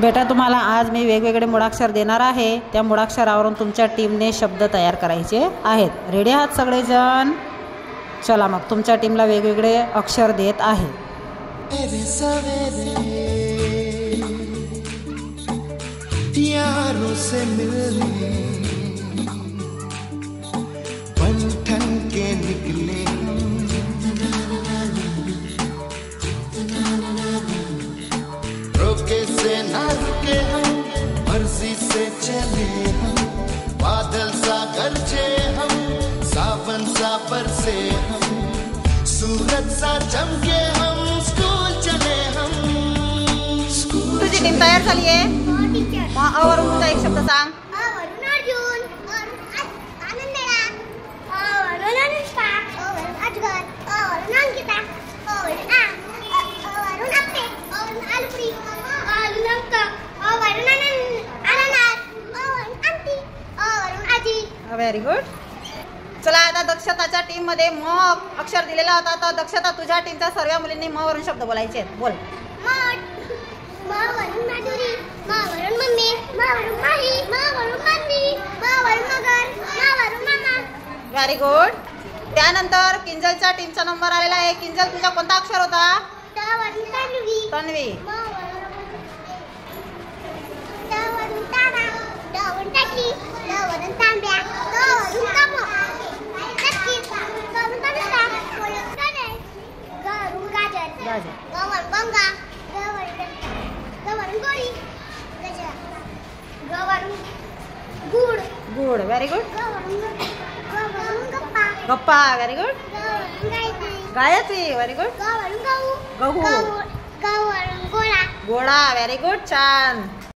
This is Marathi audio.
बेटा तुम्हाला आज मी वेगवेगळे मुळाक्षर देणार आहे। त्या मुळाक्षरावरून तुमच्या टीमने शब्द तयार करायचे आहेत। रेडी आहात सगळेजण? चला मग तुमच्या टीमला वेगवेगळे अक्षर देत आहे। यारों से मिलने बंधन के निकले रोके से ना रुके हम, मर्जी से चले हम, बादल सा गरजे हम, सावन सा बरसे हम, सूरज सा चमके हम, स्कूल चले हम। तुझी टीम तयार झाली आहे? अवरून तुझा एक शब्द सांग। अवरून अर्जुन, अवरून आनंदेला, अवरून अनुष्का, अवरून अजगर, अवरून अंकिता, अवरून अप्पे, अवरून आलुपुरी, अवरून अंक, अवरून अननस, अवरून आंटी, अवरून आजी। Very good. चला आता दक्षताच्या टीम मध्ये म अक्षर दिलेला होता, तर दक्षता तुझ्या टीमच्या सर्व मुलींनी म वरून शब्द बोलायचे आहेत। बोल। मावरून माधुरी, मावरून मम्मी, मावरून माही, मावरून मम्मी, मावरून मगर, मावरून मामा। Very good. त्यानंतर किंजलच्या टीमचा नंबर आलेला आहे। किंजल तुझा कोणता अक्षर होता? तावरून तन्वी, तन्वी। तावरून तारा, तावरून टाकी, तावरून तांब्या, तावरून कमो, टक्की, तावरून तनुष्का, तावरून कणे, गवरून गाजर, गवरून गंगा, गवरून गोरी, गवरून गुड, गुड। Very good. गवरून गप्पा, गप्पा। Very good. गवरून गायत्री, गायत्री। Very good. गवरून गहू, गहू। गवरून गोळा। गोळा। Very good. छान।